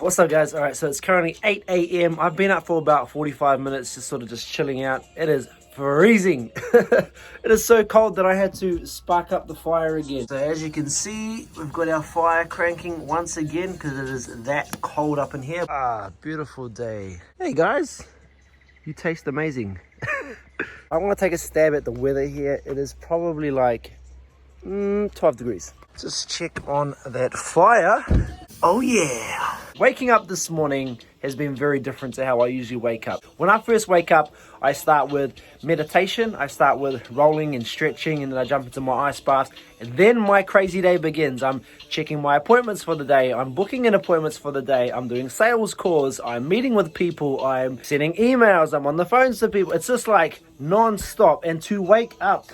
What's up, guys? All right, so it's currently 8 a.m. I've been up for about 45 minutes, just chilling out. It is freezing. It is so cold that I had to spark up the fire again. So as you can see, we've got our fire cranking once again because it is that cold up in here. Ah, beautiful day. Hey guys, you taste amazing. I want to take a stab at the weather here. It is probably like 12 degrees. Just check on that fire. Oh yeah. Waking up this morning has been very different to how I usually wake up. When I first wake up, I start with meditation. I start with rolling and stretching, and then I jump into my ice bath. And then my crazy day begins. I'm checking my appointments for the day. I'm booking in appointments for the day. I'm doing sales calls. I'm meeting with people. I'm sending emails. I'm on the phones to people. It's just like non-stop. And to wake up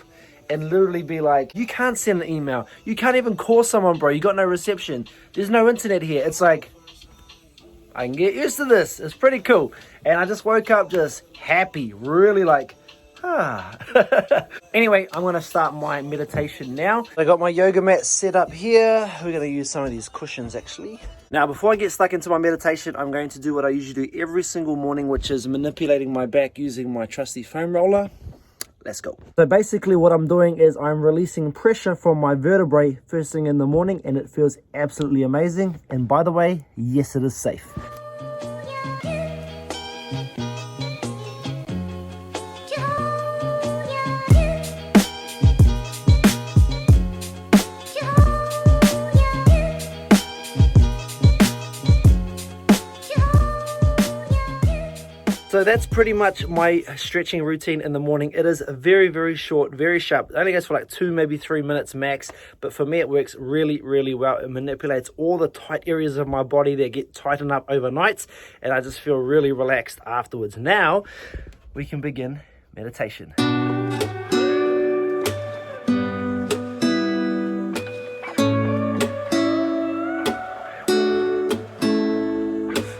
and literally be like, you can't send an email. You can't even call someone, bro. You got no reception. There's no internet here. It's like, I can get used to this. It's pretty cool. And I just woke up just happy, really like, Anyway, I'm going to start my meditation now. I got my yoga mat set up here. We're going to use some of these cushions actually. Now, before I get stuck into my meditation, I'm going to do what I usually do every single morning, which is manipulating my back using my trusty foam roller. Let's go. So basically what I'm doing is I'm releasing pressure from my vertebrae first thing in the morning, and it feels absolutely amazing. And by the way, yes, it is safe. So that's pretty much my stretching routine in the morning. It is very, very short, very sharp. It only goes for like 2, maybe 3 minutes max. But for me, it works really, really well. It manipulates all the tight areas of my body that get tightened up overnight. And I just feel really relaxed afterwards. Now, we can begin meditation.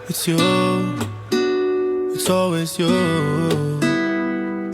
It's you. It's always you.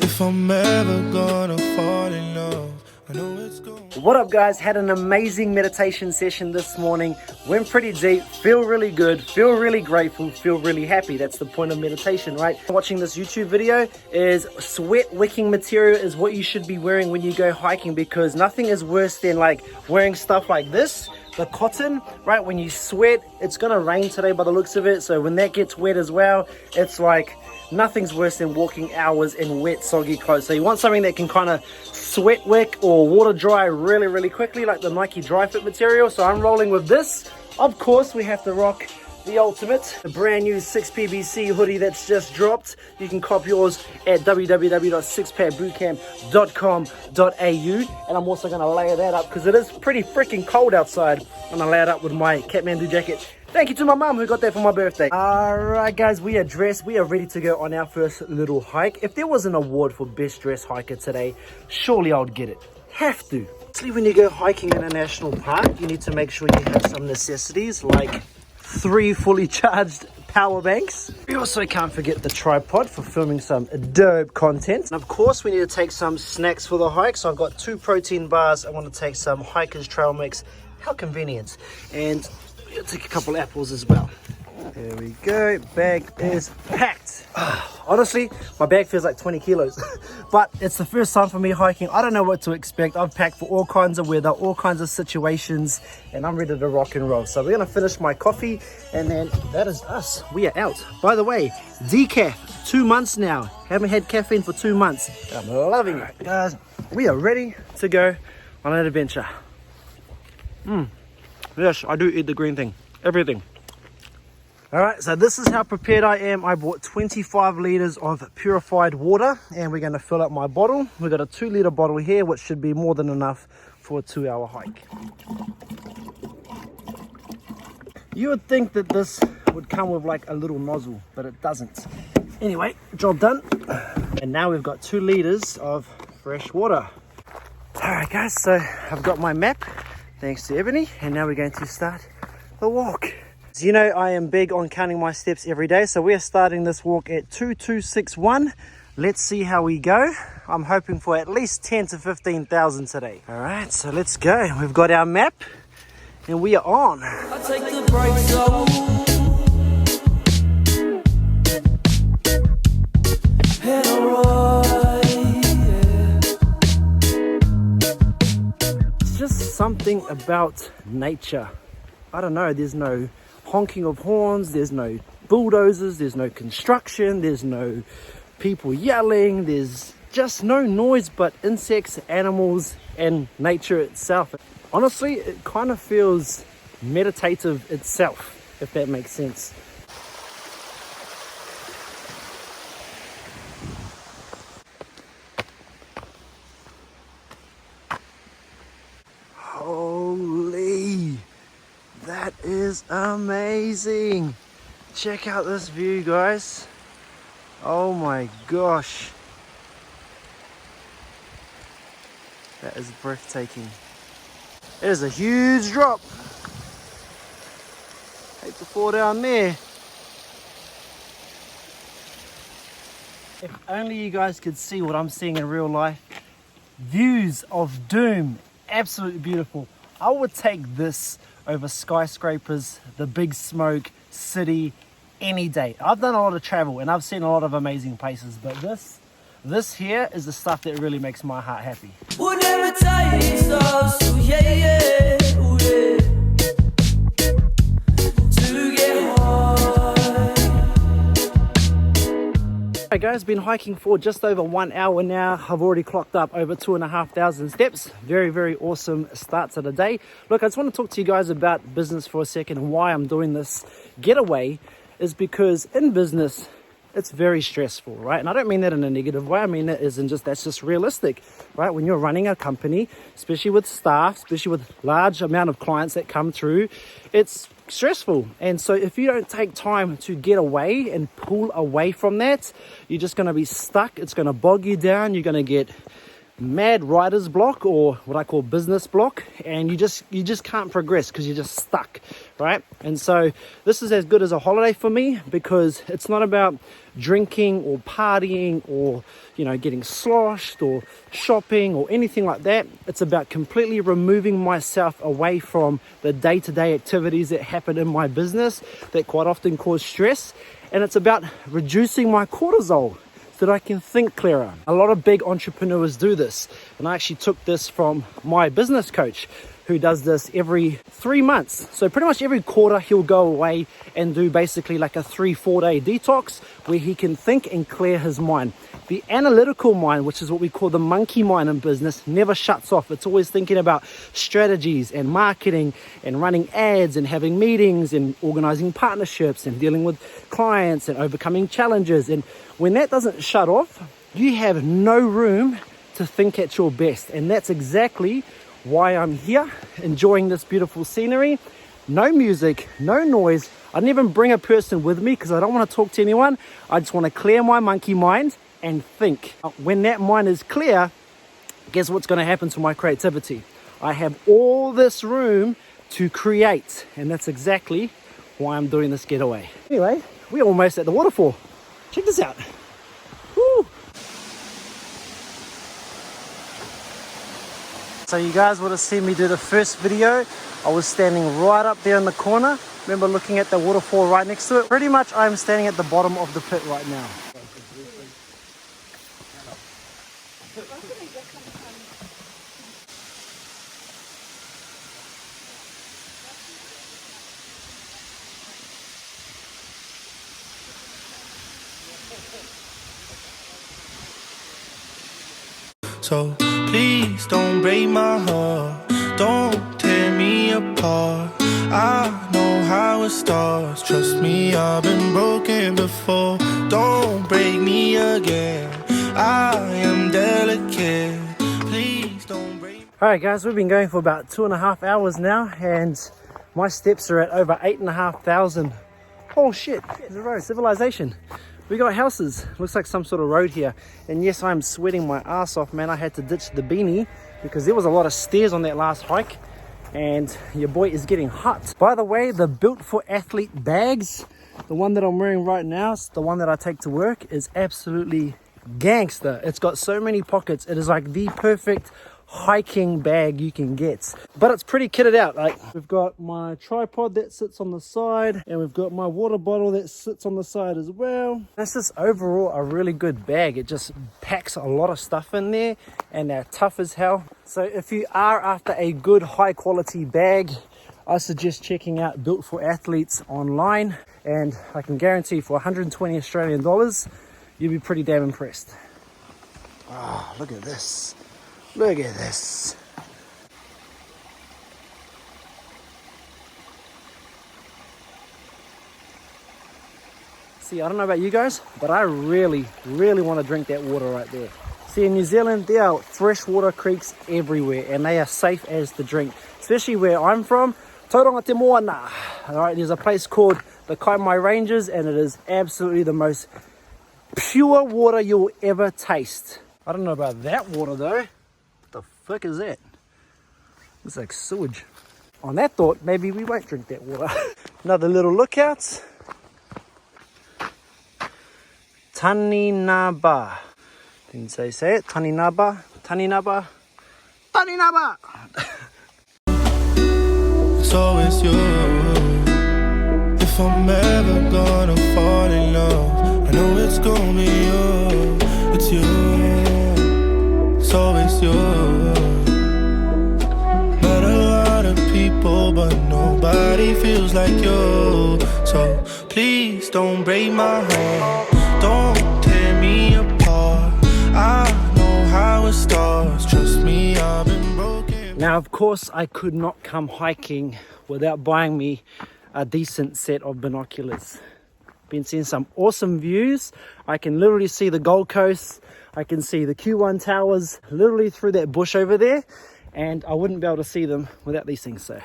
If I'm ever gonna fall in love, I know it's going. What up, guys? Had an amazing meditation session this morning. Went pretty deep, feel really good, feel really grateful, feel really happy. That's the point of meditation, right? Watching this YouTube video is sweat wicking material is what you should be wearing when you go hiking, because nothing is worse than like wearing stuff like this. The cotton, right? When you sweat, it's gonna rain today by the looks of it. So when that gets wet as well, it's like nothing's worse than walking hours in wet, soggy clothes. So you want something that can kind of sweat wick or water dry really, really quickly, like the Nike Dry Fit material. So I'm rolling with this. Of course, we have to rock the ultimate, the brand new 6PBC hoodie that's just dropped. You can cop yours at www.sixpackbootcamp.com.au, and I'm also going to layer that up because it is pretty freaking cold outside. I'm going to lay it up with my Kathmandu jacket. Thank you to my mum who got that for my birthday. Alright guys, we are dressed. We are ready to go on our first little hike. If there was an award for best dressed hiker today, surely I would get it. Have to. Actually, when you go hiking in a national park, you need to make sure you have some necessities like 3 fully charged power banks. We also can't forget the tripod for filming some dope content. And of course, we need to take some snacks for the hike. So I've got 2 protein bars. I want to take some Hiker's Trail Mix. How convenient. And we'll take a couple apples as well. There we go. Bag is packed. Honestly, my bag feels like 20 kilos. But it's the first time for me hiking. I don't know what to expect. I've packed for all kinds of weather, all kinds of situations, and I'm ready to rock and roll. So we're going to finish my coffee, and then that is us. We are out. By the way, decaf, 2 months now. Haven't had caffeine for 2 months. I'm loving it. Guys, we are ready to go on an adventure. Yes, I do eat the green thing. Everything. Alright, so this is how prepared I am. I bought 25 litres of purified water, and we're going to fill up my bottle. We've got a 2-litre bottle here, which should be more than enough for a 2-hour hike. You would think that this would come with like a little nozzle, but it doesn't. Anyway, job done. And now we've got 2 litres of fresh water. Alright guys, so I've got my map, thanks to Ebony, and now we're going to start the walk. So you know I am big on counting my steps every day, so we're starting this walk at 2261. Let's see how we go. I'm hoping for at least 10 to 15,000 today. All right, so let's go. We've got our map and we are on. I take the brakes off. something about nature. I don't know, there's no honking of horns, there's no bulldozers, there's no construction, there's no people yelling, there's just no noise but insects, animals, and nature itself. Honestly, it kind of feels meditative itself, if that makes sense. Holy, that is amazing. Check out this view, guys. Oh my gosh. That is breathtaking. It is a huge drop. Hate to fall down there. If only you guys could see what I'm seeing in real life. Views of doom. Absolutely beautiful. I would take this over skyscrapers, the big smoke, city, any day. I've done a lot of travel and I've seen a lot of amazing places, but this here is the stuff that really makes my heart happy. We'll never taste us, so yeah, ooh, yeah. To get high. Hey guys, been hiking for just over 1 hour now. I've already clocked up over 2,500 steps. Very, very awesome start to the day. Look, I just want to talk to you guys about business for a second and why I'm doing this getaway is because in business, it's very stressful, right? And I don't mean that in a negative way. I mean that isn't just, that's just realistic, right? When you're running a company, especially with staff, especially with large amount of clients that come through, it's stressful. And so if you don't take time to get away and pull away from that, you're just going to be stuck. It's going to bog you down. You're going to get mad writer's block, or what I call business block, and you just can't progress because you're just stuck, right? And so this is as good as a holiday for me because it's not about drinking or partying or, you know, getting sloshed or shopping or anything like that. It's about completely removing myself away from the day-to-day activities that happen in my business that quite often cause stress, and it's about reducing my cortisol so that I can think clearer. A lot of big entrepreneurs do this, and I actually took this from my business coach who does this every 3 months. So pretty much every quarter he'll go away and do basically like a 3-4 day detox where he can think and clear his mind. The analytical mind, which is what we call the monkey mind in business, never shuts off. It's always thinking about strategies and marketing and running ads and having meetings and organizing partnerships and dealing with clients and overcoming challenges. And when that doesn't shut off, you have no room to think at your best. And that's exactly why I'm here, enjoying this beautiful scenery. No music, no noise. I didn't even bring a person with me because I don't want to talk to anyone. I just want to clear my monkey mind and think. When that mind is clear, guess what's going to happen to my creativity? I have all this room to create, and that's exactly why I'm doing this getaway. Anyway, we're almost at the waterfall. Check this out. Woo. So you guys would have seen me do the first video. I was standing right up there in the corner. Remember looking at the waterfall right next to it? Pretty much I'm standing at the bottom of the pit right now. So please don't break my heart, don't tear me apart. I know how it starts, trust me, I've been broken before. Don't break me again, I am delicate. Please don't break me. Alright guys, we've been going for about 2.5 hours now, and my steps are at over 8,500. Oh shit, there's a road, civilization. We got houses, looks like some sort of road here. And yes, I'm sweating my ass off, man. I had to ditch the beanie because there was a lot of stairs on that last hike and your boy is getting hot. By the way, the Built for Athlete bags, the one that I'm wearing right now, the one that I take to work, is absolutely gangster. It's got so many pockets. It is like the perfect hiking bag you can get, but it's pretty kitted out. Like, we've got my tripod that sits on the side, and we've got my water bottle that sits on the side as well. That's just overall a really good bag. It just packs a lot of stuff in there, and they're tough as hell. So if you are after a good high quality bag, I suggest checking out Built for Athletes online, and I can guarantee for 120 Australian dollars you'll be pretty damn impressed. Oh, look at this. Look at this. See, I don't know about you guys, but I really want to drink that water right there. See, in New Zealand, there are freshwater creeks everywhere, and they are safe as to drink, especially where I'm from, Tauranga Te Moana. All right, there's a place called the Kaimai Ranges, and it is absolutely the most pure water you'll ever taste. I don't know about that water though. What the fuck is that? It's like sewage. On that thought, maybe we won't drink that water. Another little lookout. Taninaba. Didn't say it. Taninaba. Taninaba. Taninaba. It's always you. If I'm ever gonna fall in love, I know it's gonna be you. It's you. It's always you. Met a lot of people, but nobody feels like you. So please don't break my heart. Don't tear me apart. I know how it starts. Trust me, I've been broken. Now, of course, I could not come hiking without buying me a decent set of binoculars. Been seeing some awesome views. I can literally see the Gold Coast. I can see the Q1 towers literally through that bush over there, and I wouldn't be able to see them without these things. So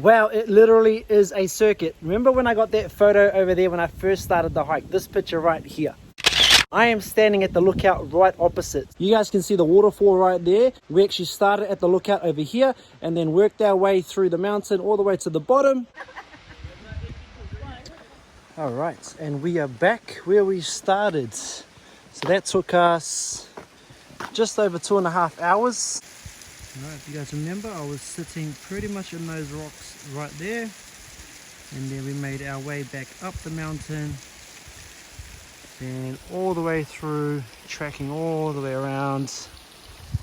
wow, it literally is a circuit. Remember when I got that photo over there when I first started the hike? This picture right here. I am standing at the lookout right opposite. You guys can see the waterfall right there. We actually started at the lookout over here and then worked our way through the mountain all the way to the bottom. All right, and we are back where we started. So that took us just over 2.5 hours. Alright, if you guys remember, I was sitting pretty much in those rocks right there, and then we made our way back up the mountain, then all the way through, tracking all the way around,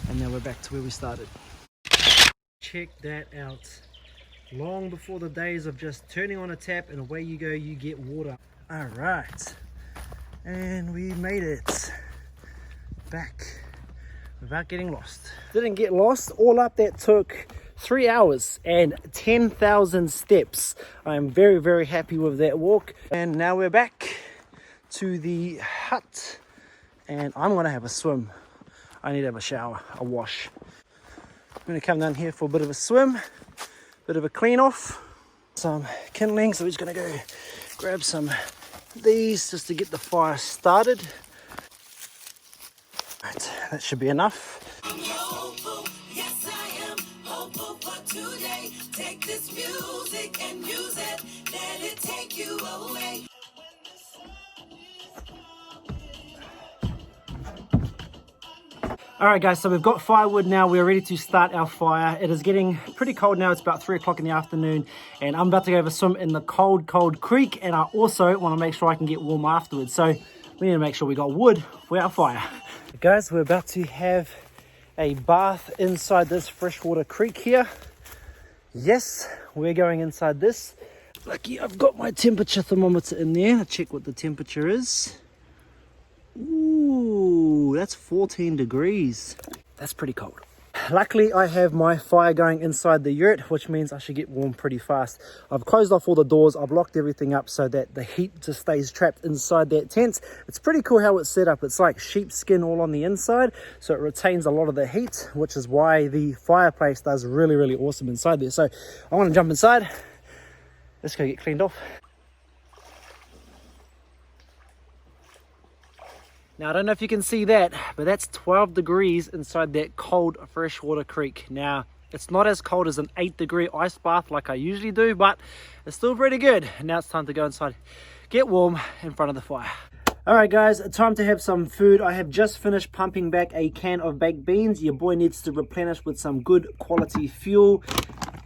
and now we're back to where we started. Check that out. Long before the days of just turning on a tap and away you go, you get water. Alright, and we made it back without getting lost. Didn't get lost. All up that took 3 hours and 10,000 steps. I'm very happy with that walk. And now we're back to the hut, and I'm gonna have a swim. I need to have a shower, a wash. I'm gonna come down here for a bit of a swim, bit of a clean off, some kindling. So we're just gonna go grab some of these just to get the fire started. Right, that should be enough. I'm hopeful, yes I am hopeful for today. Take this music and use it, let it take you away. Alright guys, so we've got firewood now. We're ready to start our fire. It is getting pretty cold now. It's about 3 o'clock in the afternoon, and I'm about to go have a swim in the cold creek, and I also want to make sure I can get warm afterwards. So we need to make sure we got wood for our fire. Guys, we're about to have a bath inside this freshwater creek here. Yes, we're going inside this. Lucky I've got my temperature thermometer in there. Let's check what the temperature is. Ooh, that's 14 degrees. That's pretty cold. Luckily, I have my fire going inside the yurt, which means I should get warm pretty fast. I've closed off all the doors. I've locked everything up so that the heat just stays trapped inside that tent. It's pretty cool how it's set up. It's like sheepskin all on the inside, so it retains a lot of the heat, which is why the fireplace does really awesome inside there. So I want to jump inside. Let's go get cleaned off. Now, I don't know if you can see that, but that's 12 degrees inside that cold freshwater creek. Now, it's not as cold as an 8-degree ice bath like I usually do, but it's still pretty good. Now it's time to go inside, get warm in front of the fire. Alright guys, time to have some food. I have just finished pumping back a can of baked beans. Your boy needs to replenish with some good quality fuel.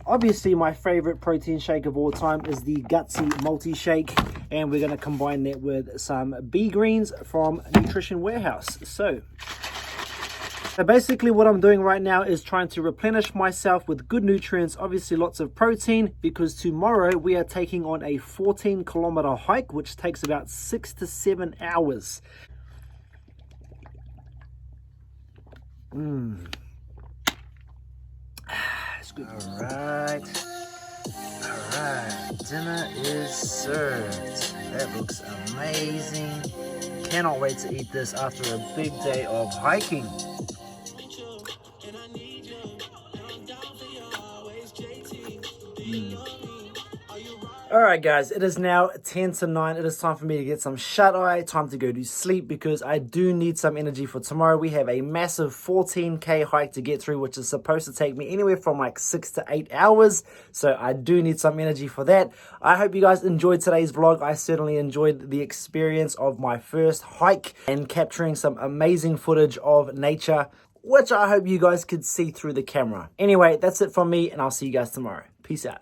Obviously, my favorite protein shake of all time is the Gutsy Multi-Shake, and we're going to combine that with some bee greens from Nutrition Warehouse. So basically what I'm doing right now is trying to replenish myself with good nutrients, obviously lots of protein, because tomorrow we are taking on a 14-kilometer hike, which takes about 6 to 7 hours. Good. Alright, dinner is served. That looks amazing. Cannot wait to eat this after a big day of hiking. Alright guys, it is now 10 to 9. It is time for me to get some shut-eye, time to go to sleep, because I do need some energy for tomorrow. We have a massive 14k hike to get through, which is supposed to take me anywhere from like 6 to 8 hours. So I do need some energy for that. I hope you guys enjoyed today's vlog. I certainly enjoyed the experience of my first hike and capturing some amazing footage of nature, which I hope you guys could see through the camera. Anyway, that's it from me, and I'll see you guys tomorrow. Peace out.